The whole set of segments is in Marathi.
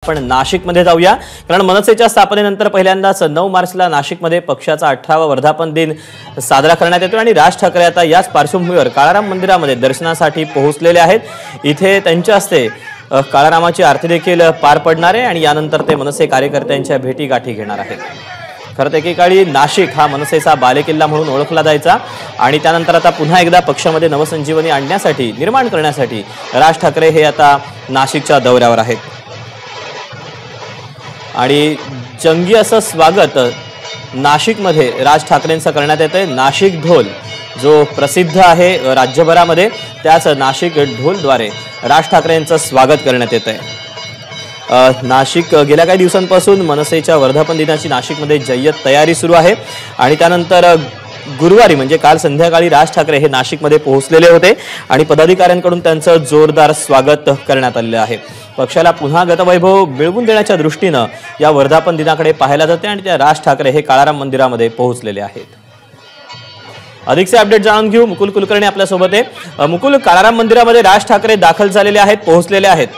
आपण नाशिकमध्ये जाऊया, कारण मनसेच्या स्थापनेनंतर पहिल्यांदाच 9 मार्चला नाशिकमध्ये पक्षाचा 18वा वर्धापन दिन साजरा करण्यात येतो आणि राज ठाकरे आता याच पार्श्वभूमीवर काळाराम मंदिरामध्ये दर्शनासाठी पोहोचलेले आहेत। इथे त्यांच्या हस्ते काळारामाची आरती देखील पार पडणार आहे आणि यानंतर ते मनसे कार्यकर्त्यांच्या भेटीगाठी घेणार आहेत। खरं तर एकेकाळी नाशिक हा मनसेचा बालेकिल्ला म्हणून ओळखला जायचा आणि त्यानंतर आता पुन्हा एकदा पक्षामध्ये नवसंजीवनी आणण्यासाठी निर्माण करण्यासाठी राज ठाकरे हे आता नाशिकच्या दौऱ्यावर आहेत आणि जंगी असं स्वागत नाशिकमध्ये राज ठाकरेंचं करण्यात येतंय। नाशिक ढोल जो प्रसिद्ध आहे राज्यभरामध्ये, त्याच नाशिक ढोलद्वारे राज ठाकरेंचं स्वागत करण्यात येतंय। नाशिक गेल्या काही दिवसांपासून मनसेच्या वर्धापन दिनाची नाशिकमध्ये जय्यत तयारी सुरू आहे आणि त्यानंतर गुरुवारी म्हणजे काल संध्याकाळी राज ठाकरे हे नाशिकमध्ये पोहोचलेले होते आणि पदाधिकाऱ्यांकडून त्यांचं जोरदार स्वागत करण्यात आलेलं आहे। पक्षाला पुन्हा गतवैभव मिळवून देण्याच्या दृष्टीनं या वर्धापन दिनाकडे पाहायला जाते आणि त्या राज ठाकरे हे काळाराम मंदिरामध्ये पोहोचलेले आहेत। अधिकचे अपडेट जाणून घेऊ, मुकुल कुलकर्णी आपल्या सोबत आहे। मुकुल, काळाराम मंदिरामध्ये राज ठाकरे दाखल झालेले आहेत, पोहोचलेले आहेत।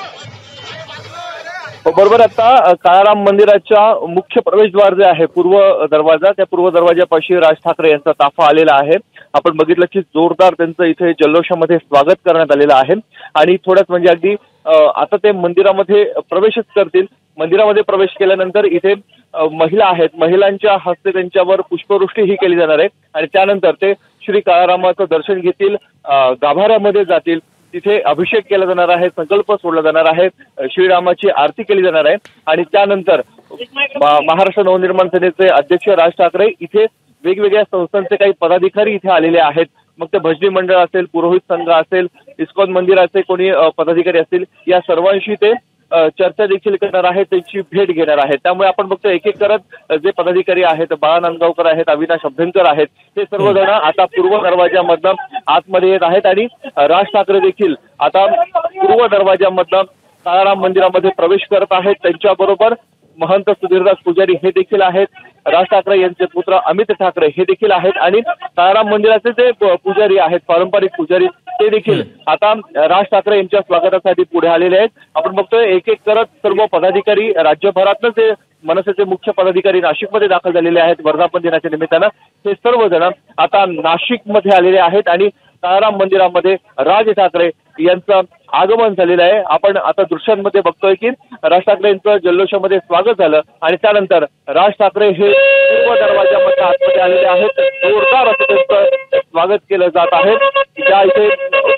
बरोबर, आता काळाराम मंदिराच्या मुख्य प्रवेशद्वार जे आहे पूर्व दरवाजा, त्या पूर्व दरवाजापाशी राज ठाकरे यांचा ताफा आलेला आहे। आपण बघितलं की जोरदार त्यांचं इथे जल्लोषामध्ये स्वागत करण्यात आलेलं आहे आणि थोड्याच म्हणजे अगदी आता ते मंदिरामध्ये प्रवेशच करतील। मंदिरामध्ये प्रवेश केल्यानंतर इथे महिला आहेत, महिलांच्या हस्ते त्यांच्यावर पुष्पवृष्टी ही केली जाणार आहे आणि त्यानंतर ते श्री काळारामाचं दर्शन घेतील, गाभाऱ्यामध्ये जातील, तिथे अभिषेक केला जाणार आहे, संकल्प सोडला जाणार आहे, श्रीरामाची आरती केली जाणार आहे आणि त्यानंतर महाराष्ट्र नवनिर्माण सेनेचे अध्यक्ष राज ठाकरे इथे वेगवेगळ्या संस्थांचे काही पदाधिकारी इथे आलेले आहेत। मग ते भजनी मंडळ असेल, पुरोहित संघ असेल, इस्कॉन मंदिराचे कोणी पदाधिकारी असतील, या सर्वांशी ते चर्चा देखील करणार आहेत, त्यांची भेट घेणार आहेत। त्यामुळे आपण बघतो एक एक करत जे पदाधिकारी आहेत, बाळा नांदगावकर आहेत, अविनाश अभ्यंकर आहेत, ते सर्वजण आता पूर्व दरवाजामधनं आतमध्ये येत आहेत आणि राज ठाकरे देखील आता पूर्व दरवाजामधनं काळाराम मंदिरामध्ये प्रवेश करत आहेत। त्यांच्याबरोबर महंत सुधीरदास पुजारी हे देखील आहेत, राज ठाकरे यांचे पुत्र अमित ठाकरे हे देखील आहेत आणि काळाराम मंदिराचे जे पुजारी आहेत, पारंपरिक पुजारी, ते देखील आता राज ठाकरे यांच्या स्वागतासाठी पुढे आलेले आहेत। आपण बघतोय एक एक करत सर्व पदाधिकारी राज्यभरातनं जे मनसेचे मुख्य पदाधिकारी नाशिकमध्ये दाखल झालेले आहेत वर्धापन दिनाच्या निमित्तानं, हे सर्वजण आता नाशिकमध्ये आलेले आहेत आणि काळाराम मंदिरामध्ये राज ठाकरे यांचं आगमन झालेलं आहे। आपण आता दृश्यांमध्ये बघतोय की राज ठाकरे यांचं जल्लोषामध्ये स्वागत झालं आणि त्यानंतर राज ठाकरे हे पूर्व दरवाजामध्ये आतमध्ये आलेले आहेत। जोरदार असं त्यांचं स्वागत केलं जात आहे। ज्या इथे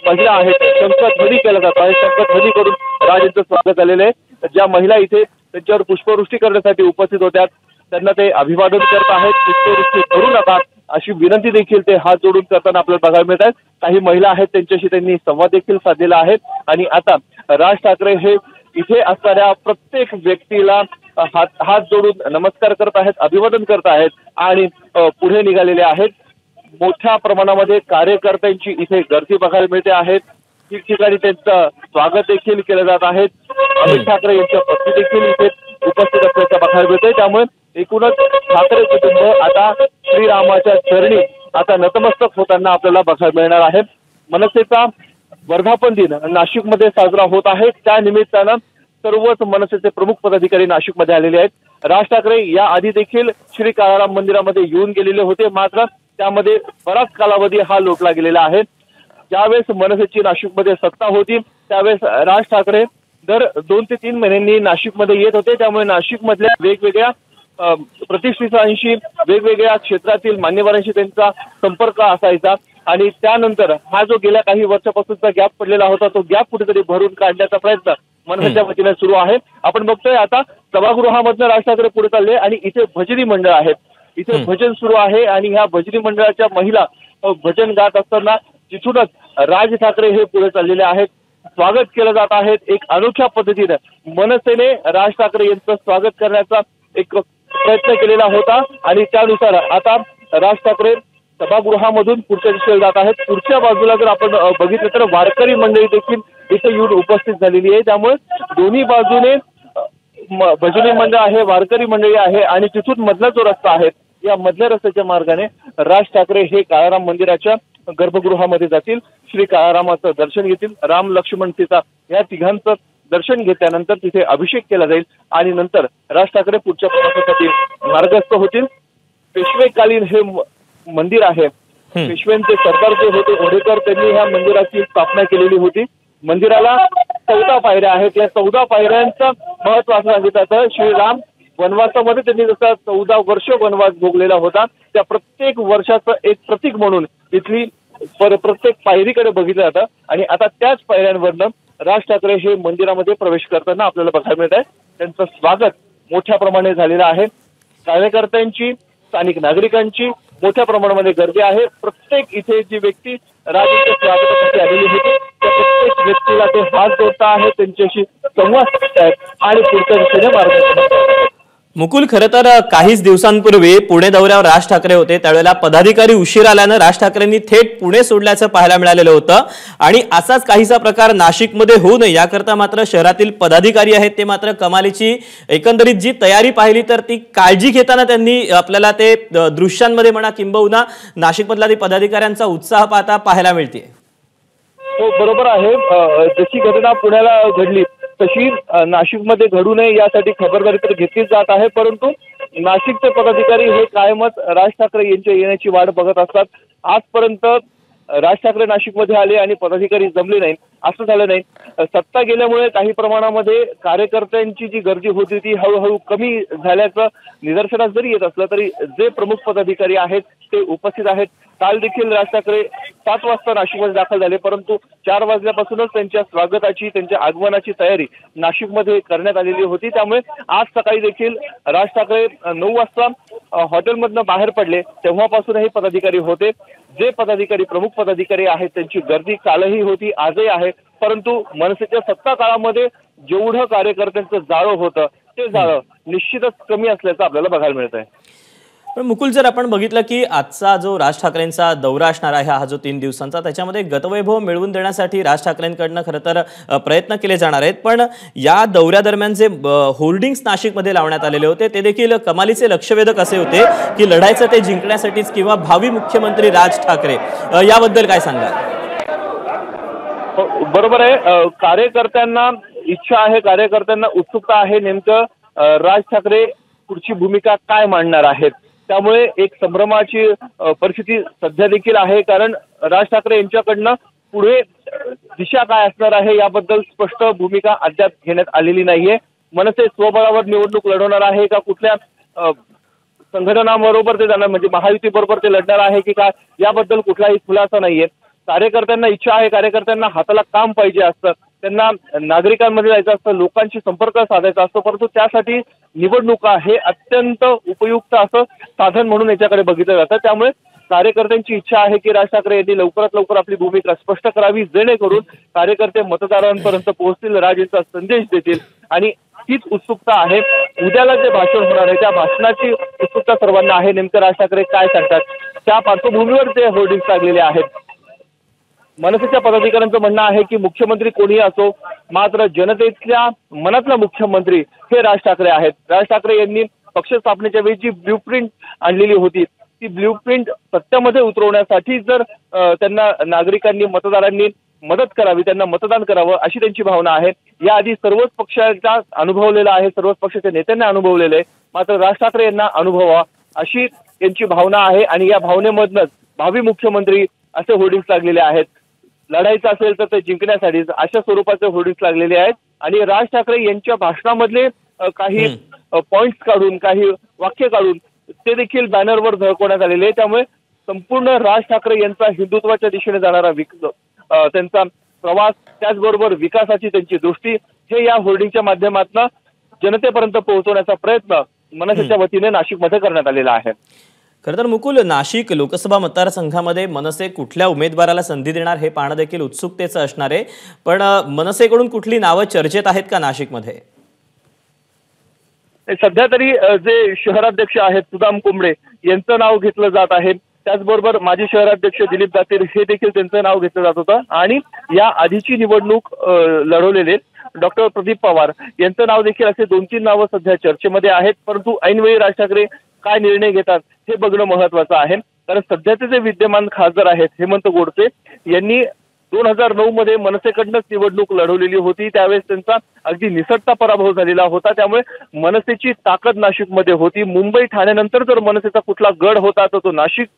महिला आहेत शंखध्वनी केला जात आहे, शंखध्वनी करून राज यांचं स्वागत झालेलं आहे। ज्या महिला इथे त्यांच्यावर पुष्पवृष्टी करण्यासाठी उपस्थित होत्या त्यांना ते अभिवादन करत आहेत, पुष्पवृष्टी करू नका अशी विनंती देखील ते हात जोडून करताना आपल्याला बघायला मिळत आहेत। काही महिला आहेत त्यांच्याशी त्यांनी संवाद देखील साधलेला आहे आणि आता राज ठाकरे हे इथे असणाऱ्या प्रत्येक व्यक्तीला हात जोडून नमस्कार करत आहेत, अभिवादन करत आहेत आणि पुढे निघालेले आहेत। मोठ्या प्रमाणामध्ये कार्यकर्त्यांची इथे गर्दी बघायला मिळते आहे, ठिकठिकाणी त्यांचं स्वागत देखील केलं जात आहे। अमित ठाकरे यांच्या पत्नी देखील इथे उपस्थित असल्याचं बघायला मिळतंय। त्यामुळे एकूणच ठाकरे कुटुंब आता श्रीरामाच्या चरणी आता नतमस्तक होताना आपल्याला बघायला मिळणार आहे। मनसेचा वर्धापन दिन नाशिकमध्ये साजरा होत आहे, त्या निमित्तानं सर्वच मनसेचे प्रमुख पदाधिकारी नाशिकमध्ये आलेले आहेत। राज ठाकरे या आधी देखील श्री काळाराम मंदिरामध्ये येऊन गेलेले होते, मात्र त्यामध्ये बराच कालावधी हा लोटला गेलेला आहे। ज्यावेळेस मनसेची नाशिकमध्ये सत्ता होती त्यावेळेस राज ठाकरे दर 2 ते 3 महिन्यांनी नाशिकमध्ये येत होते। त्यामुळे नाशिकमधल्या वेगवेगळ्या प्रतिष्ठितांशी, वेगवेगळ्या क्षेत्रातील मान्यवरांशी त्यांचा संपर्क असायचा आणि त्यानंतर हा जो गेल्या काही वर्षापासूनचा गॅप पडलेला होता तो गॅप कुठेतरी भरून काढण्याचा प्रयत्न मनसेच्या वतीने सुरू आहे। आपण बघतोय आता सभागृहामधनं राज ठाकरे पुढे चालले आणि इथे भजनी मंडळ आहेत, इथे भजन सुरू आहे आणि ह्या भजनी मंडळाच्या महिला भजन गात असताना तिथूनच राज ठाकरे हे पुढे चाललेले आहेत, स्वागत केलं जात आहे। एक अनोख्या पद्धतीने मनसेने राज ठाकरे यांचं स्वागत करण्याचा एक प्रयत्न केलेला होता आणि त्यानुसार आता राज ठाकरे सभागृहामधून पुढच्या दिशेला जात आहेत। पुढच्या बाजूला जर आपण बघितलं तर वारकरी मंडळी देखील इथे येऊन उपस्थित झालेली आहे। त्यामुळे दोन्ही बाजूने भजनी मंडळ आहे, वारकरी मंडळी आहे आणि तिथून मधला जो रस्ता आहे या मधल्या रस्त्याच्या मार्गाने राज ठाकरे हे काळाराम मंदिराच्या गर्भगृहामध्ये जातील, श्री काळारामाचं दर्शन घेतील, राम लक्ष्मण सीता या तिघांचं दर्शन घेतल्यानंतर तिथे अभिषेक केला जाईल आणि नंतर राज ठाकरे पुढच्या प्रवासासाठी मार्गस्थ होतील. पेशवेकालीन हे मंदिर आहे. पेशव्यांचे सरदार जे होते घोडेकर त्यांनी ह्या मंदिराची स्थापना केलेली होती. मंदिराला 14 पायऱ्या आहेत. या 14 पायऱ्यांचं महत्व असं सांगितलं जातं. श्रीराम वनवासामध्ये त्यांनी जसा 14 वर्ष वनवास भोगलेला होता त्या प्रत्येक वर्षाचं एक प्रतीक म्हणून इथली प्रत्येक पायरीकडे बघितलं जातं आणि आता त्याच पायऱ्यांवरनं राज ठाकरे हे मंदिरामध्ये प्रवेश करताना आपल्याला बघायला मिळत आहे. त्यांचं स्वागत मोठ्या प्रमाणे झालेलं आहे. कार्यकर्त्यांची, स्थानिक नागरिकांची मोठ्या प्रमाणामध्ये गर्दी आहे. प्रत्येक इथे जी व्यक्ती राजांच्या स्वागतासाठी आलेली होती त्या प्रत्येक व्यक्तीला ते हात जोडत आहेत, त्यांच्याशी संवाद साधत आहेत आणि पुढच्या दिशेने मार्गदर्शन. मुकुल, खरं तर काहीच दिवसांपूर्वी पुणे दौऱ्यावर राज ठाकरे होते. त्यावेळेला पदाधिकारी उशीर आल्यानं राज ठाकरेंनी थेट पुणे सोडल्याचं पाहायला मिळालेलं होतं आणि असाच काहीसा प्रकार नाशिकमध्ये होऊ नये याकरता मात्र शहरातील पदाधिकारी आहेत ते मात्र कमालीची एकंदरीत जी तयारी पाहिली तर ती काळजी घेताना त्यांनी आपल्याला ते दृश्यांमध्ये म्हणा किंबहुना नाशिकमधला ती पदाधिकाऱ्यांचा उत्साह पाहता पाहायला मिळते. हो, बरोबर आहे. जशी घटना पुण्याला घडली तशी नाशिकमध्ये घडू नये यासाठी खबरदारी तर घेतलीच जात आहे. परंतु नाशिकचे पदाधिकारी हे कायमच राज ठाकरे यांच्या येण्याची वाट बघत असतात. आजपर्यंत राज ठाकरे नाशिकमध्ये आले आणि पदाधिकारी जमले नाही असं झालं नाही. सत्ता गेल्यामुळे काही प्रमाणामध्ये कार्यकर्त्यांची जी गर्दी होती ती हळूहळू कमी झाल्याचं निदर्शनास जरी येत असलं तरी जे प्रमुख पदाधिकारी आहेत ते उपस्थित आहेत. काल देखील राज ठाकरे 7 वाजता नाशिकमध्ये दाखल झाले, परंतु 4 वाजल्यापासूनच त्यांच्या स्वागताची, त्यांच्या आगमनाची तयारी नाशिकमध्ये करण्यात आलेली होती. त्यामुळे आज सकाळी देखील राज ठाकरे 9 वाजता हॉटेलमधनं बाहेर पडले तेव्हापासून हे पदाधिकारी होते. जे पदाधिकारी, प्रमुख पदाधिकारी आहेत त्यांची गर्दी कालही होती, आजही आहे. परंतु मनसेच्या सत्ता काळामध्ये जेवढं कार्यकर्त्यांचं जाळं होतं ते जाळं निश्चितच कमी असल्याचं आपल्याला बघायला मिळत आहे. पण मुकुल, जर आपण बघितलं की आजचा जो राज ठाकरेंचा दौरा असणार आहे हा जो 3 दिवसांचा त्याच्यामध्ये गतवैभव मिळवून देण्यासाठी राज ठाकरेंकडनं खरं तर प्रयत्न केले जाणार आहेत. पण या दौऱ्यादरम्यान जे होर्डिंग्स नाशिकमध्ये लावण्यात आलेले होते ते देखील कमालीचे लक्षवेधक असे होते की लढायचं ते जिंकण्यासाठीच किंवा भावी मुख्यमंत्री राज ठाकरे, याबद्दल काय सांगाल? बरोबर आहे. कार्यकर्त्यांना इच्छा आहे, कार्यकर्त्यांना उत्सुकता आहे नेमकं राज ठाकरे पुढची भूमिका काय मांडणार आहेत. त्यामुळे एक संभ्रमाची परिस्थिती सध्या देखील आहे. कारण राज ठाकरे यांच्याकडनं पुढे दिशा काय असणार आहे याबद्दल स्पष्ट भूमिका अद्याप घेण्यात आलेली नाहीये. मनसे स्वबळावर निवडणूक लढवणार आहे का कुठल्या संघटनाबरोबर ते जाणार, म्हणजे महायुतीबरोबर ते लढणार आहे की काय, याबद्दल कुठलाही खुलासा नाहीये. कार्यकर्त्यांना इच्छा आहे, कार्यकर्त्यांना हाताला काम पाहिजे असतं, त्यांना नागरिकांमध्ये जायचं असतं, लोकांशी संपर्क साधायचा असतो. परंतु त्यासाठी निवडणुका हे अत्यंत उपयुक्त असं साधन म्हणून याच्याकडे बघितलं जातं. त्यामुळे कार्यकर्त्यांची इच्छा आहे की राज ठाकरे यांनी लवकरात लवकर आपली भूमिका स्पष्ट करावी, जेणेकरून कार्यकर्ते मतदारांपर्यंत पोहोचतील, राज यांचा संदेश देतील. आणि हीच उत्सुकता आहे. उद्याला जे भाषण होणार आहे त्या भाषणाची उत्सुकता सर्वांना आहे. नेमकं राज ठाकरे काय सांगतात त्या पार्श्वभूमीवर ते होर्डिंग्स लागलेले आहेत. मनसेच्या पदाधिकाऱ्यांचं म्हणणं आहे की मुख्यमंत्री कोणीही असो, मात्र जनतेच्या मनातला मुख्यमंत्री हे राज ठाकरे आहेत. राज ठाकरे यांनी पक्ष स्थापनेच्या वेळी जी ब्ल्यूप्रिंट आणलेली होती ती ब्ल्यूप्रिंट सत्यामध्ये उतरवण्यासाठी जर त्यांना नागरिकांनी, मतदारांनी मदत करावी, त्यांना मतदान करावं अशी त्यांची भावना आहे. याआधी सर्वच पक्षांचा अनुभवलेला आहे, सर्वच पक्षाच्या नेत्यांना अनुभवलेलं आहे, मात्र राज ठाकरे यांना अनुभवा अशी त्यांची भावना आहे. आणि या भावनेमधनंच भावी मुख्यमंत्री असे होर्डिंग्स लागलेले आहेत. लढायचं असेल तर ते जिंकण्यासाठीच अशा स्वरूपाचे होर्डिंग्स लागलेले आहेत. आणि राज ठाकरे यांच्या भाषणामधले काही पॉइंट्स काढून, काही वाक्य काढून ते देखील बॅनरवर झळकवण्यात आलेले आहे. त्यामुळे संपूर्ण राज ठाकरे यांचा हिंदुत्वाच्या दिशेने जाणारा त्यांचा प्रवास, त्याचबरोबर विकासाची त्यांची दृष्टी हे या होर्डिंगच्या माध्यमातून जनतेपर्यंत पोहोचवण्याचा प्रयत्न मनसेच्या वतीने नाशिकमध्ये करण्यात आलेला आहे. खरं तर मुकुल, नाशिक लोकसभा मतदारसंघामध्ये मनसे कुठल्या उमेदवाराला संधी देणार हे पाहणं देखील उत्सुकतेचं असणार आहे. पण मनसेकडून कुठली नावं चर्चेत आहेत का नाशिकमध्ये? सध्या तरी जे शहराध्यक्ष आहेत सुदाम कोंबडे यांचं नाव घेतलं जात आहे. त्याचबरोबर माजी शहराध्यक्ष दिलीप दातीर हे देखील त्यांचं नाव घेतलं जात होतं. आणि या आधीची निवडणूक लढवलेले डॉक्टर प्रदीप पवार यांचं नाव देखील, असे 2-3 नावं सध्या चर्चेमध्ये आहेत. परंतु ऐनवेळी राज ठाकरे काय निर्णय घेतात हे बघणं महत्वाचं आहे. कारण सध्याचे जे विद्यमान खासदार आहेत हेमंत गोडसे यांनी 2009 मध्ये मनसेकडनंच निवडणूक लढवलेली होती. त्यावेळेस त्यांचा अगदी निसटता पराभव झालेला होता. त्यामुळे मनसेची ताकद नाशिकमध्ये होती. मुंबई ठाण्यानंतर जर मनसेचा कुठला गड होता तर तो नाशिक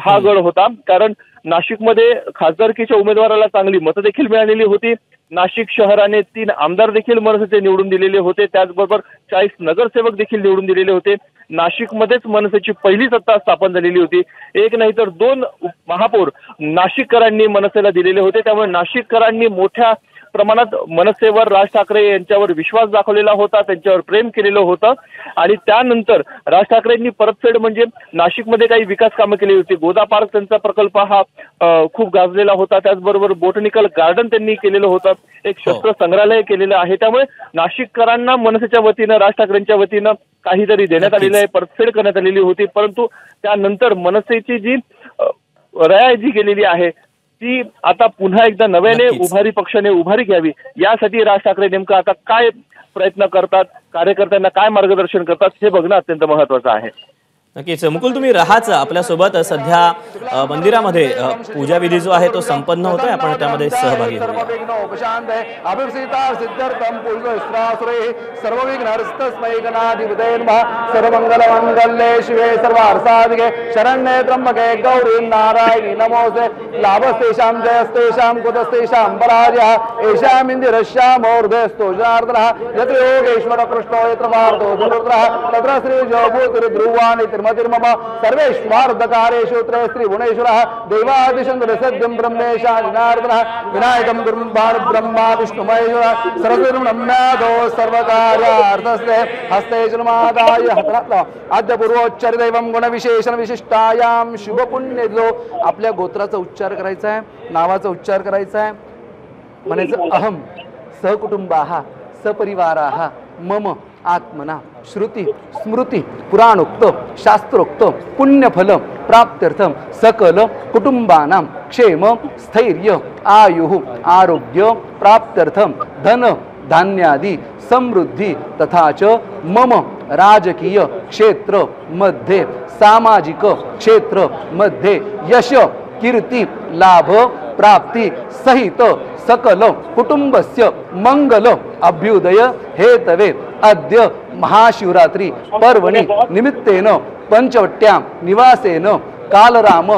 हा गड होता. कारण नाशिकमध्ये खासदारकीच्या उमेदवाराला चांगली मतं देखील मिळालेली होती. नाशिक शहराने 3 आमदार देखील मनसेचे निवडून दिलेले होते. त्याचबरोबर 40 नगरसेवक देखील निवडून दिलेले होते. नाशिकमध्येच मनसेची पहिली सत्ता स्थापन झालेली होती. एक नाही तर 2 महापौर नाशिककरांनी मनसेला दिलेले होते. त्यामुळे नाशिककरांनी मोठ्या प्रमाणात मनसेवर, राज ठाकरे यांच्यावर विश्वास दाखवलेला होता, त्यांच्यावर प्रेम केलेलं होतं. आणि त्यानंतर राज ठाकरेंनी परतफेड म्हणजे नाशिकमध्ये काही विकास कामं केली होती. गोदा पार्क त्यांचा प्रकल्प हा खूप गाजलेला होता. त्याचबरोबर बोटॅनिकल गार्डन त्यांनी केलेलं होतं. एक शस्त्र संग्रहालय केलेलं आहे. त्यामुळे नाशिककरांना मनसेच्या वतीनं, राज ठाकरेंच्या वतीनं काहीतरी देण्यात आलेलं आहे, परतफेड करण्यात आलेली होती. परंतु त्यानंतर मनसेची जी रया जी केलेली आहे ती आता पुन्हा एकदा नव्याने उभारी पक्षाने उभारी घ्यावी, यासाठी राज ठाकरे नेमकं आता काय प्रयत्न करतात, कार्यकर्त्यांना काय मार्गदर्शन करतात हे बघणं अत्यंत महत्त्वाचं आहे. नक्कीच. मुकुल, तुम्ही राहाच आपल्यासोबत. सध्या मंदिरामध्ये पूजाविधी जो आहे तो संपन्न होतोय, आपण त्यामध्ये सहभागी होऊया. सर्वमंगलमंगल्ये शिवे सर्वार्थसाधिके शरण्ये त्र्यंबके गौरी नारायणी नमोस्ते. लाभस्तेषां जयस्तेषां कुतस्तेषां पराजयः येषाम् इन्दिरश्यामोर्धेस्तु जनार्दनः. यत्र योगेश्वर कृष्णो यत्र पार्थो धनुर्धरः तत्र श्रीजो भूतिर्ध्रुवाणि तिर्मतिर्मम सर्वेष्वार्धकारेषु त्रयस्त्रिगुणेश्वरः देवादिशन्द्रसद्यं ब्रह्मेशा जनार्दनः. विनायकं ब्रह्मा विष्णुमहेश्वरः सरस्वतीर्नम्यादो सर्वकार्यार्थस्ते हस्ते जन्मादाय हतनात्मा आद्य पूर्वोच्चरिदैवं गुणविशेषण विशिष्टायां शुभपुण्यदो. आपल्या गोत्राचा उच्चार करायचा आहे, नावाचा उच्चार करायचा आहे. म्हणायचं अहम सहकुटुंबाः सपरिवाराः मम आत्मना श्रुती स्मृती पुराणोक्त शास्त्रोक्त पुण्यफल प्राप्त्यर्थम सकल कुटुंबानां क्षेम स्थैर्य आयुः आरोग्य प्राप्त्यर्थम धन धान्यादि समृद्धि तथा च मम राजकीय क्षेत्र मध्ये सामाजिक क्षेत्र मध्ये यश कीर्ति लाभ प्राप्ति सहित सकल कुटुंबस्य मंगल अभ्युदय हेतवे अद्य महाशिवरात्रि पर्वणि निमित्तेन पंचवट्यां निवासेन कालराम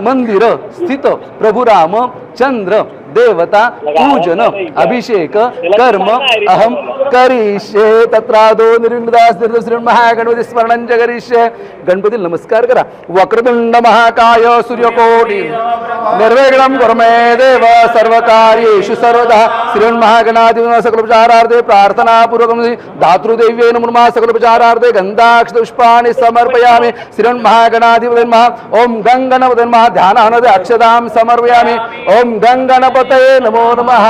मंदिर स्थित प्रभुराम चंद्र देवता पूजन अभिषेक कर्म अहम करिष्ये. तत्रादो निर्विघ्नदास श्री महागणपती स्मरणं च करिष्ये. गणपती नमस्कार करा. वक्रतुंड महाकाय सूर्यकोटि निर्विघ्नं कुरु मे देव सर्वकार्येषु सर्वदा. श्री महागणाधिपते सकलोपचारार्थे प्रार्थना पूर्वकं धातृदेव्यै नमः सकलोपचारार्थे गंधाक्षपुष्पाणि समर्पयामि. श्री महागणाधिपते नमः. ओम गंगणपते नमः. ध्यानानदे अक्षदां समर्पयामि. ओम गंगणपते नमो नमः.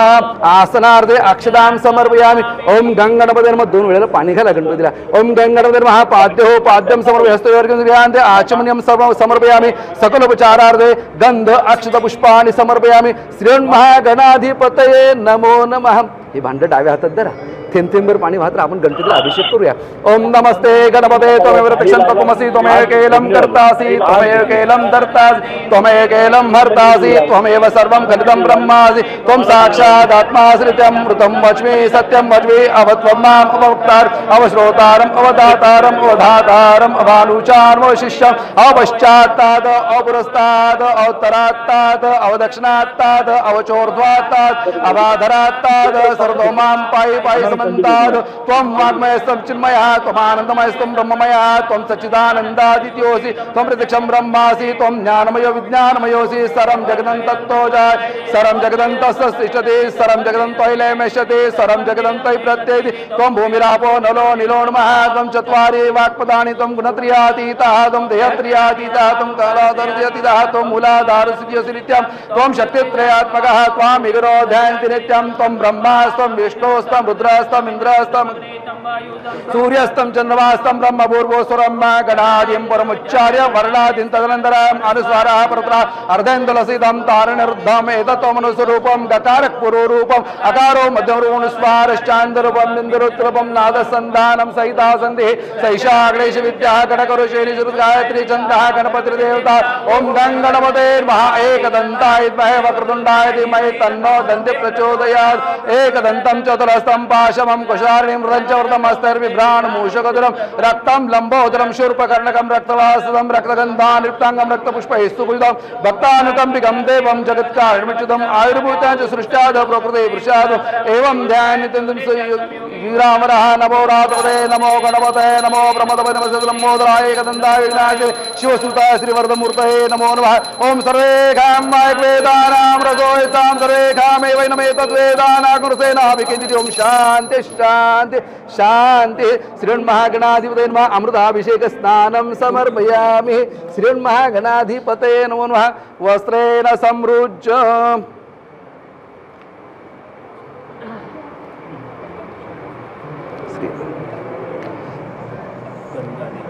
आसनार्थे अक्षदां समर्पयामि. ओम गंगणपते नमः. 2 वेळेला पाणी घाला गणपतीला. ओम गंगणपते नमः. पाद्यो पाद्यं समर्पयामि. हस्तयोर्घ्यं आचमनीयं समर्पयामि. सकलोपचारार्थे गंध अक्षत पुष्पाणि समर्पयामि. श्री महागणाधिपतये नमो नमः. हे भांड डाव्या हातात धरा. थेंब थेंबर पाणी वाहत आपण गणपतीला अभिषेक करूया. ओम नमस्ते गणपते त्वमेव रक्षं तत्त्वमसि त्वमेव केलं कर्तासि त्वमेव केलं धर्तासि त्वमेव केलं भर्तासि त्वमेव सर्वं खलितं ब्रह्मासि त्वं साक्षात् आत्माश्रित्यं मृतं वच्मि सत्यं वच्मि अवत्वं माम् अवक्तार अवश्रोतारम् अवदातारम् अवधातारम् अभानुचारम् अवशिष्यम् अवश्चात्तात् अपुरस्तात् अवतरात्तात् अवदक्षिणात्तात् अवचोर्ध्वात्तात् अवाधरात्तात् सर्वतो मां पाहि पाहि त्वं वाङ्मयस्त्वं चिन्मयः त्वमानन्दमयस्त्वं ब्रह्ममयः त्वं सच्चिदानन्दादित्योऽसि त्वं प्रत्यक्षं ब्रह्मासि त्वं ज्ञानमयो विज्ञानमयोऽसि सरं जगदं तत्त्वजाय सरं जगदं तस्तिष्ठति सरं जगदं त्वयिलयमेष्यति सरं जगदं त्वयि प्रत्येति त्वं भूमिरापो नलो निलो नमः त्वं चत्वारि वाक्पदानि त्वं गुणत्रियातीतः त्वं देहत्रियातीतः त्वं कालादर्शयतीतः त्वं मूलाधारसिद्धियोऽसि नित्यं त्वं शक्तित्रयात्मकः त्वां विगरो ध्यायन्ति नित्यं त्वं ब्रह्मास्त्वं विष्णोस्त्वं रुद्रस्त्वं रुद्रस्तम इंद्रस्तम सूर्यस्तम चंद्रमास्तम ब्रह्मपूर्वोस्वरम गणादिं परमुच्चार्य वर्णादिं तदनन्तरम् अनुस्वारः परतरा अर्धेन्दुलसितं तारणरुद्धम् एततो मनुस्वरूपं गकारपूर्वरूपम् अकारो मध्यमरूपनुस्वारश्चान्दरूपं बिन्दुरुत्रपं नादसन्धानं सहिता सन्धिः सैषा गणेश विद्या गणकरुषेणि गायत्री छन्दः गणपतिर्देवता ओम गणपते महा एकदन्ताय विद्महे वक्रतुण्डाय धीमहि तन्नो दन्ति प्रचोदयात् एकदन्तं चतुरस्तं पाशमं कुशारिणीं रञ्चवर्तमस्तर्विभ्राण मूषकदुरं रक्तं लम्बोदरं शूर्पकर्णकं रक्तवासदं रक्तगन्धानिक्ताङ्गं रक्तपुष्पैस्तुकुलितं भक्तानुकम्पिकं देवं जगत्कारणमिच्युतम् आयुर्भूतां च सृष्टाद प्रकृते वृषाद एवं ध्यानितं वीरामरः नमो रातपदे नमो गणपते नमो प्रमदपदे नमो लम्बोदराय एकदन्ताय विघ्नाय शिवसुताय श्रीवरदमूर्तये नमो नमः ओम सर्वेखां वेदानां रसोयसां सर्वेखामेव नमेतद्वेदानाकुरसेनाभिकिञ्चित् ओम शान्ति शान्ति शान्ति श्रीमहागणाधिपतये नमः अमृताभिषेक स्नानं समर्पयामि श्रीमहागणाधिपतये नमो नमः वस्त्रेण समृज्य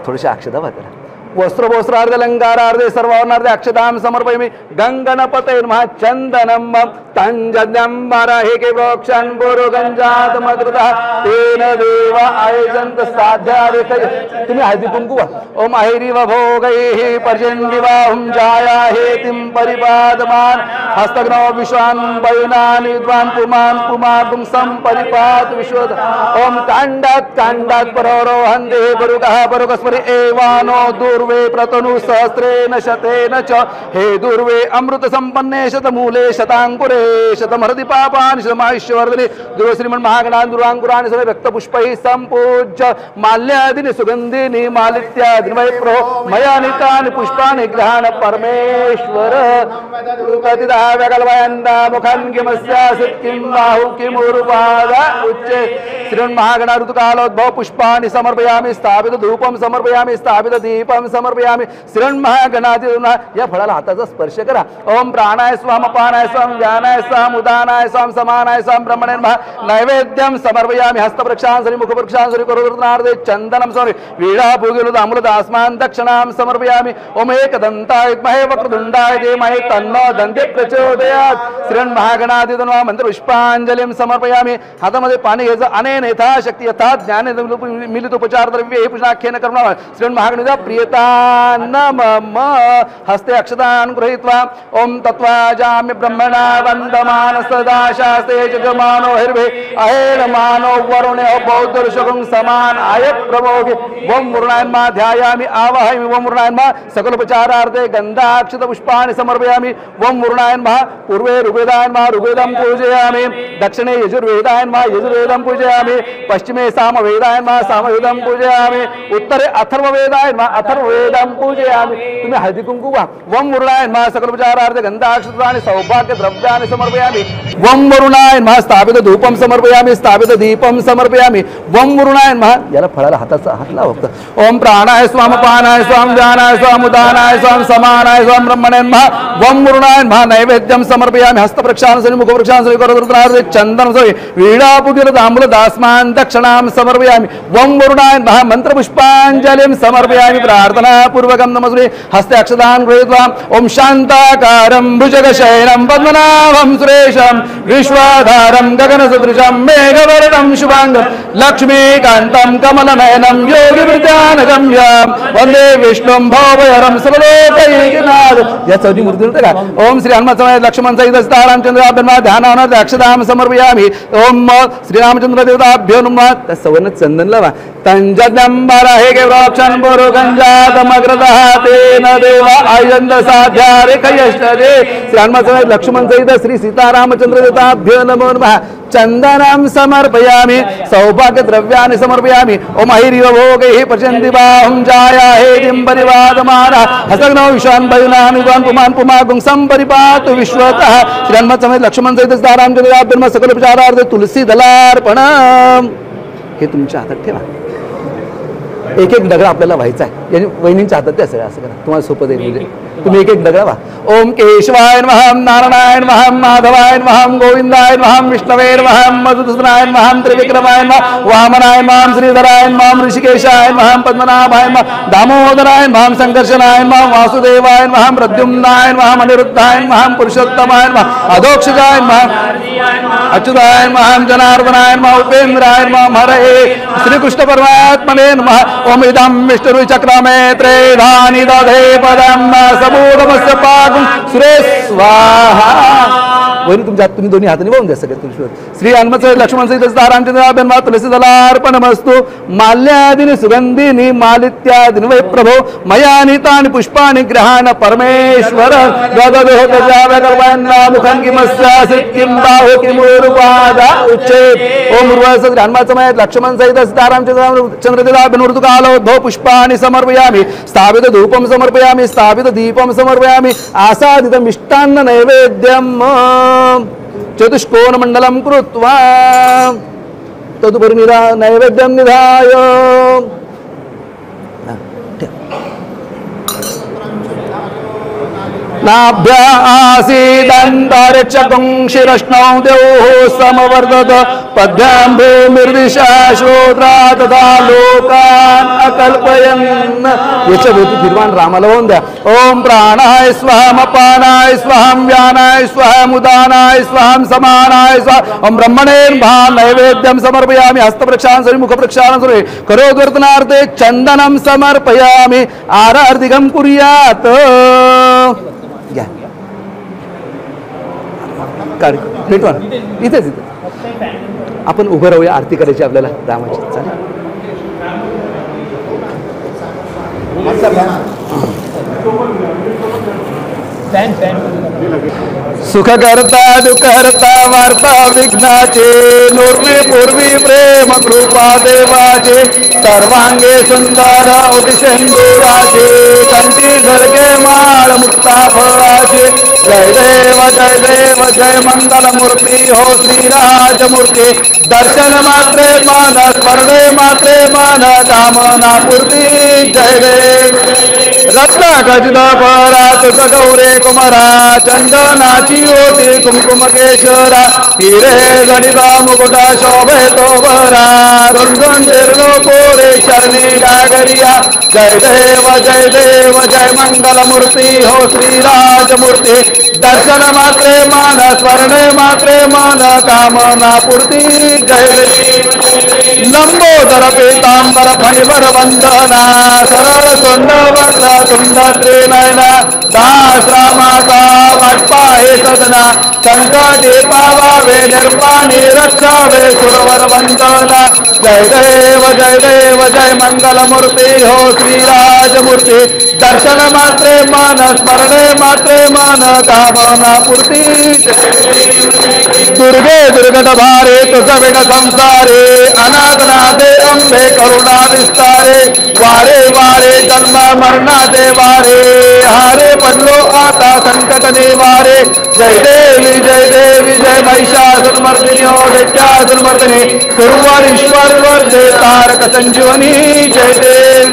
थोडीशी अक्षता वाचा वस्त्रोपोस्त्रार्ध अलंकारार्धे सर्वार्णार्धे अक्षतां समर्पयामि गंगणपते नमः चंदनं तंजन्यंबर हे के वृक्षं पुरुगंजात मधुरः तेन देव आयजन्त साध्यारे तुम्ही हळदी कुंकू ओम अहिरिव भोगैः पर्जन्यवाहुं जाया हेतिं परिपादमान हस्तग्नो विश्वान् वयुनान् विद्वान् पुमान् पुमागुं संपरिपात विश्वद ओम काण्डात् परोरोहन्ते परुगः परुगस्परि एवानो दुर्वे प्रतनु सहस्रेण शतेन च हे दुर्वे अमृत संपन्ने शतमूले शतांकुरे शतमहृदि पापानि शतमायुष्यवर्धने दुर्वे श्रीमन् महागणान् दुरांकुराणि सर्वे रक्तपुष्पैः सम्पूज्य माल्यादिनि सुगन्धिनि मालित्यादिनि मयि प्रो मया नीतानि पुष्पाणि गृहाण परमेश्वर प्रतिदा व्यकल्पयन्ता मुखं किमस्यासित् किं बाहु किमुरुपाद उच्चे श्रीमन्महागणा ऋतुकालोद्भव पुष्पाणि समर्पयामि स्थापित धूपं समर्पयामि स्थापित दीपं समर्पयामि श्रीमन्महागणाधिपतींना या फळाला हाताचा स्पर्श करा ओम प्राणाय स्वाम अपानाय स्वाम व्यानाय स्वाम उदानाय स्वाम समानाय स्वाम ब्रह्मणे नमः नैवेद्यं समर्पयामि हस्तप्रक्षांसरि मुखप्रक्षांसरि करोदृतनार्धे चन्दनं समर्पयामि वीणा भूगिलुदामृतास्मान् दक्षिणां समर्पयामि ओम एकदन्ताय विद्महे वक्रतुण्डाय धीमहि तन्नो दन्ति प्रचोदयात् श्रीमन्महागणाधिपतींना मंत्रपुष्पाञ्जलिं समर्पयामि हातामध्ये पाणी घ्यायचं अनेन यथाशक्ती यथा ज्ञाने मिलित उपचार द्रव्ये पुष्णाख्येन कर्म श्रीमन्महागणा प्रियता नमः हस्ते अक्षतान् गृहीत्वा ओम तत्त्वाजाम्य ब्रह्मणा वन्दमान सदा शास्ते जगमानो हिर्वे अहेरमानो वरुणे बौद्धऋषभं समान आय प्रभोगे वं मुरुणान्मा ध्यायामि आवाहयामि वं मुरुणान्मा सकलोपचारार्थे गन्धाक्षत पुष्पाणि समर्पयामि वं मुरुणान्मा पूर्वे ऋग्वेदान्मा ऋग्वेदं पूजयामि दक्षिणे यजुर्वेदान्मा यजुर्वेदं पूजयामि पश्चिमे सामवेदान्मा सामवेदं पूजयामि उत्तरे अथर्ववेदान्मा अथर्ववेदं पूजयामि तुम्ही हळदी कुंकू वा वं मुरुणान्मा सकलोपचारार्थे गन्धाक्षतानि सौभाग्य द्रव्याणि समर्पयामि वं मुरुणान्मा स्थापित धूपं समर्पयामि स्थापित दीपं समर्पयामि वं मुरुणान्मा याला फळाला हाताचा हात लाव ओम प्राणाय स्वाम अपानाय स्वाम व्यानाय स्वाम उदानाय स्वाम समानाय स्वाम ब्रह्मणे नमः वं मुरुणान्मा नैवेद्यं समर्पयामि हस्तप्रक्षांसरि मुखप्रक्षांसरि करोदृतनार्धे चन्दनं समर्पयामि वीणा भूगिलुदामृतास्मान् दक्षिणां समर्पयामि वं मुरुणान्मा मंत्रपुष्पाञ्जलिं समर्पयामि प्रार्थना पूर्वकं नमस्ते हस्ते अक्षतान् गृहीत्वा ओम शान्ताकारं भुजगशयनं पद्मनाभं सुरेशं विश्वाधारं गगनसदृशं मेघवर्णं शुभांगं लक्ष्मीकान्तं कमलनयनं योगिवृत्यानगम्यं वन्दे विष्णुं भवभयहरं सर्वलोकैकनाथ या चौथी मूर्ती होते का ओम श्री हनुमान समय लक्ष्मण सहित सीतारामचंद्राभ्यर्मा ध्यानावनार्थ अक्षतां समर्पयामि ओम श्री रामचंद्र देवताभ्यो नमः सवर्ण चंदन लावा तंजन्यंबर हे के वृक्षं पुरुगंजातमग्रतः तेन देव आयन्त साध्यारे कयष्टदे श्री हनुमान समय लक्ष्मण सहित श्री सीतारामचंद्र देवताभ्यो नमो नमः चंदनं समर्पयामि सौभाग्य द्रव्याणि समर्पयामि ओम अहिरिव भोगैः पर्जन्ति बाहुं जाया हेतिं परिवादमानः हस्तग्नौ विश्वान् वयुनान् विद्वान् पुमान् पुमागुं संपरिपातु विश्वतः श्री हनुमान समय लक्ष्मण सहित सीतारामचंद्राभ्यर्मा सकलोपचारार्थे तुलसी दलार्पणम् हे तुमच्या हातात ठेवा एक एक दगड आपल्याला व्हायचा आहे. याने वहिनींच्या हातात द्या सगळं, असं करा तुम्हाला सोपं जाईल. म्हणजे तुम्ही एक एक दगड व्हा. ओम केशवाय नमः, नारायणाय नमः, माधवाय नमः, गोविंदाय नमः, विष्णवे नमः, मधुसूदनाय नमः, त्रिविक्रमाय नमः, वामनाय नमः, श्रीधराय नमः, ऋषिकेशाय नमः, पद्मनाभाय नमः, दामोदराय नमः, संकर्षणाय नमः, वासुदेवाय नमः, प्रद्युम्नाय नमः, अनिरुद्धाय नमः, पुरुषोत्तमाय नमः, अधोक्षजाय नमः, अच्युताय नमः, जनार्दनाय नमः, उपेंद्राय नमः, हरे श्रीकृष्ण परमात्मने नमः. ओम इदं विष्णु चक्रमे त्रेधानि दधे पदं सबूतमस्य पाकं सुरेश स्वाहा. वहिनी तुमच्या हात तुम्ही दोन्ही हाताने वाहून द्या सगळे तुळशीवर. श्री हनुमत लक्ष्मण सहित रामचंद्र तुलसी दलार्पणमस्तु. माल्यादिनी सुगंधिनी मालित्यादिनी वै प्रभो मया नीतानि पुष्पाणि ग्रहाण परमेश्वर मुखं किमस्यासि किं बाहो किमुरुपादा उच्चेत. ओम उर्वस हनुमत समय लक्ष्मण सहित चंद्रदिलाभिनूर्तुकालोद्भव पुष्पाणि समर्पयामि. स्थापित धूपं समर्पयामि, स्थापित दीपं समर्पयामि, आसादित मिष्टान्न नैवेद्यम् चतुष्कोणमण्डलं कृत्वा तदुपरि नैवेद्यं निधाय. नाभ्या आसीदन्तरिक्षं शिरश्नौ द्यौः समवर्धत पद्भ्यां भूमिर्दिशा श्रोत्रा तथा लोकान् अकल्पयन्. याच्या भोवती फिरवान रामाला वाहून द्या. ओम प्राणाय स्वाहा, अपानाय स्वाहा, व्यानाय स्वाहा, उदानाय स्वाहा, समानाय स्वाहा. ओम ब्रह्मणे नमः. नैवेद्यं समर्पयामि. हस्तप्रक्षालनं मुखप्रक्षालनं करोद्वर्तनार्थे चंदनं समर्पयामि. आरार्तिकं कुर्यात्. भेटवा इथेच इथे आपण उभं राहूया. आरती करायची आपल्याला रामाची. चालेल. सुख करता दुःख हरता वार्ता विघ्नाचे नूर्वी पूर्वी प्रेम कृपा देवाचे सर्वांगे सुंदर उदिशेंदुराचे कंठी झरगे माळ मुक्ता फळाचे. जय देव जय मंगल मूर्ती हो श्रीराजमूर्ती. दर्शन मात्रे मन स्मरणे मात्रे मन कामना पूर्ती. जय देव रत्न गजद परात गौरे कुमारा चंदनाची होती कुमकुम केशरा. हिरे गणिता मुकुटा शोभे तो बरा रुंदून निर्लो कोरे चरणी गागरिया. जय देव जय मंगल मूर्ती हो श्रीराजमूर्ती. दर्शन मात्रे मन स्मरणे मात्रे मन कामना पूर्ती. जय लंबोदर पीतांबर फणिवर वंदना सरळ सोंडवर्ण तुंड त्रिनयना. दास रामाचा वाटपा हे सदना संकटे पावावे निर्पाणी रक्षावे सुरवर वंदना. जय देव जय मंगल मूर्ती हो श्रीराजमूर्ती. दर्शन मात्रे मन स्मरणे मात्रे मन कामना पूर्ती. दुर्गे दुर्गट भारे तुझ विण संसारे अनाथनाथे अंबे करुणा विस्तारे. वारे वारे जन्म मरणाचे वारे हारे पडलो आता संकट निवारे. जय देवी जय महिषासुरमर्दिनी हो दैत्यासुरमर्दिनी सुरवरीश्वर वर्धे तारक संजीवनी. जय देव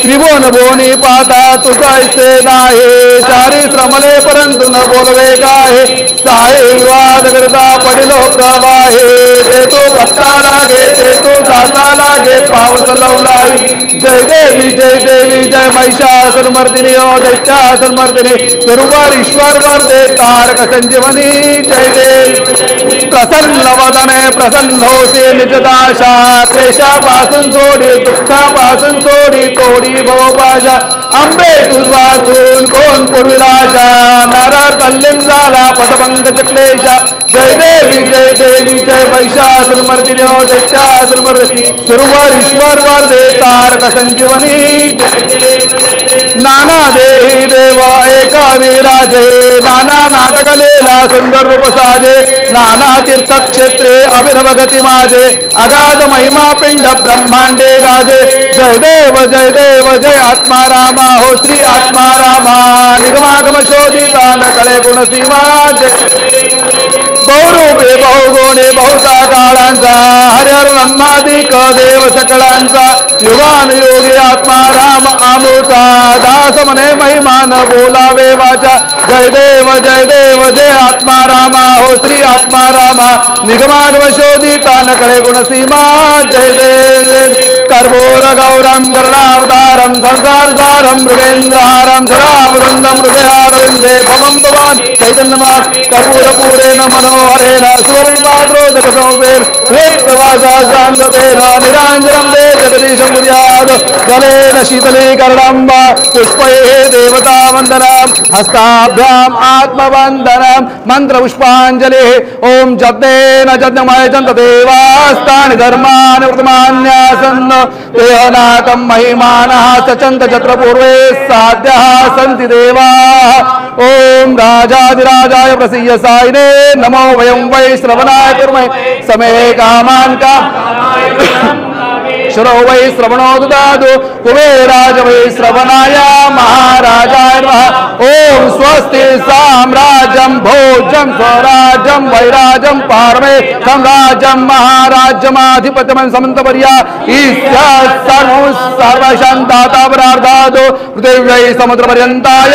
त्रिभुवन भुवनी पाता तुझा ऐसे नाही चारी श्रमणे परंतु न बोलवे गाहे. साहे विवाद करता पडिलो प्रवाहे ते तो पत्ता लागे ते तो जाता लागे पाऊस लवलाई. जय देवी जय महिषासुरमर्दिनी हो दैत्यासुरमर्दिनी सुरवरीश्वर वर्धे तारक संजीवनी. जय देव प्रसन्न वदने प्रसन्न होते निजदाशा क्लेशापासून सोडी दुःखापासून सोडी तोडी भवपाशा. आंबे तुझवासून कोण पूर्विलाशा नारळ तल्लीन झाला पटपंकज क्लेशा. जय देवी जय महिषासुरमर्दिनी हो दैत्यासुरमर्दिनी सुरवरीश्वर वर्धे तारक संजीवनी. नाना देही देव एका विराजे नाना नाटक लीला सुंदर रूप साजे. नाना तीर्थक्षेत्रे अभिनव गती माझे अगाध महिमा पिंड ब्रह्मांडे गाजे. जय देव जय आत्मा रामा हो श्री आत्मा रामा. निगमागम शोधिता न कळे गुण सीमा. बहुरूपे बहुगुणे बहुता काळांचा हरिहर ब्रह्मादिक देव सकळांचा युगानुयोगी आत्मा राम आमोचा दास म्हणे महिमान बोलावे वाचा जय देव जय आत्मा रामा हो श्री आत्मा रामा निगमान शोधिता न कळे गुणसीमा जय देव कर्पूर गौरम करुणावतारम संसार सारम मृगेंद्रहारम सदावृंदम हृदयारविंदे भवम भवान चैतन्यमा कर्पूर पूरेण मनोहरेण सुवर्णपात्रोदक सौवेन वेदवासा शान्ततेन निराञ्जनं दे जगदीशं कुर्यात् जलेन शीतलीकरणं वा पुष्पैः देवता वन्दनं हस्ताभ्याम् आत्मवन्दनं मन्त्रपुष्पाञ्जलिः ॐ जज्ञेन जज्ञमयजन्त देवास्तानि धर्माणि व्रतमान्यासन् तेहनाकं महिमानः सचन्त चत्र पूर्वे साध्यः सन्ति देवाः ॐ राजाधिराजाय प्रसीय सायिने नमो वयं वै श्रवणाय कुर्महे समे कामान् श्रो वै श्रवणो ददातु कुबेराज वै श्रवणाय महाराजाय नमः ॐ स्वस्ति साम्राज्यं भोज्यं स्वराज्यं वैराज्यं पारमे साम्राज्यं महाराज्यमाधिपत्यं समन्तपर्या ईश्या सर्वशान्ताता परार्धादो पृथिव्यै समुद्रपर्यन्ताय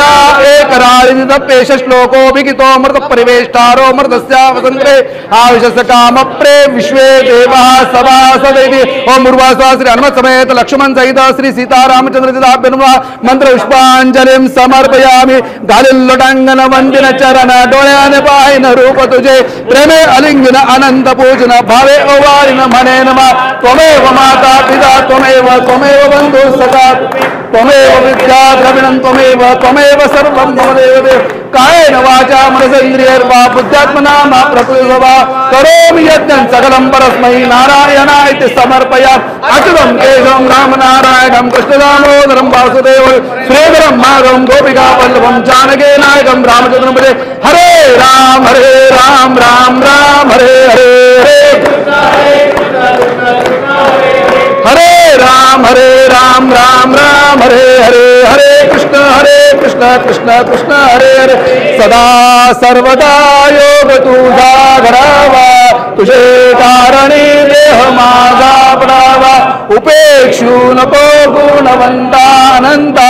एकराळिनिदप्येष श्लोको विगितो मृत परिवेष्टारो मृतस्य वसन्त्रे आविशस्य कामप्रे विश्वे देवः सभा सदैवी ओम उर्वासा श्री हनुमत समेत लक्ष्मण सहित श्री सीतारामचंद्र जिताभ्यनुमा मंत्र पुष्पांजलिं समर्पयामि गालिल्लोटांगन वंदिन चरण डोळ्याने पाहिन रूप तुझे प्रेमे अलिंगन अनंत पूजन भावे ओवारिन म्हणे नमः त्वमेव माता पिता त्वमेव बंधु सखा त्वमेव विद्या द्रविणं त्वमेव सर्वं त्वमेव देव कायेन वाचा मनसेन्द्रियैर्वा बुद्ध्यात्मना मा प्रकृतिस्वभा करोमि यज्ञं सकलं परस्मै नारायणाय समर्पयामि अच्युतं केशवं रामनारायणं कृष्णदामोदरं वासुदेवं श्रीधरं माधवं गोपिकावल्लभं जानकीनायकं रामचन्द्रं भजे हरे राम राम राम हरे हरे हरे राम राम हरे हरे कृष्ण कृष्ण हरे हरे सदा सर्वदा योग तुझा घडावा तुझे कारणी देह माझा पडावा उपेक्षू नको गुणवंता अनंता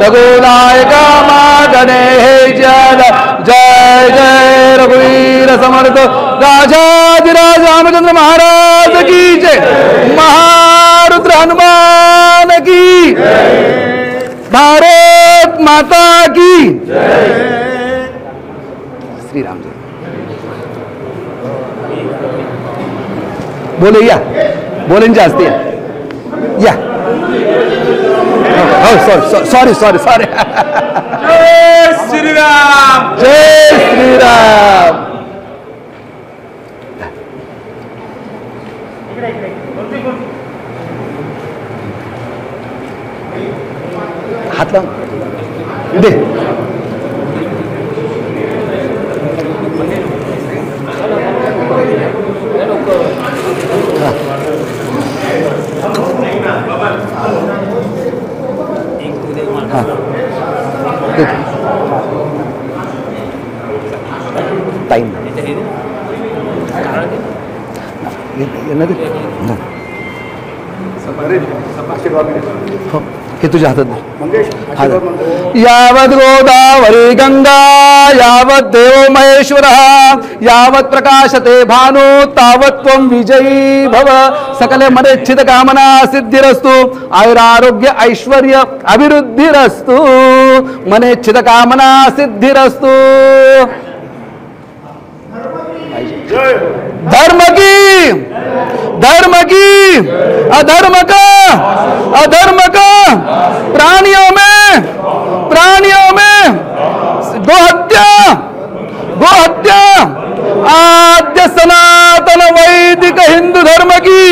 रघुनायका मागणे हे जय जय रघुवीर समर्थ राजाधिराज रामचंद्र महाराज की जय महारुद्र हनुमान की भारत माता की श्री राम जी बोले या बोलेंचे असते या सॉरी जय श्रीराम जय श्रीराम हात लावून दे टाइम हे तुझ्या हातात यावत गोदावरी गंगा यावत देव महेश्वर यावत प्रकाशते भानु तावत त्वं विजयी भव सकले मनेच्छित कामना सिद्धिरस्तु आयुरारोग्य ऐश्वर्य अभिवृद्धिरस्तु मनेच्छित कामना सिद्धिरस्तु धर्म की अधर्म का प्राणियों में गोहत्या आद्य सनातन वैदिक हिंदू धर्म की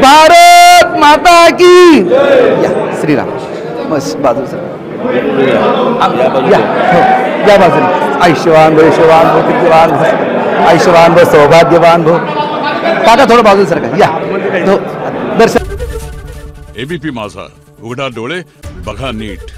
भारत माता की श्री राम बस बाजू सर या बाजूला आयुष्यवान भविष्यवान कीर्तिवान आयुष्यवान व सौभाग्यवान भो काका थोडं बाजू सर का या दर्शन एबीपी माझा उघडा डोळे बघा नीट.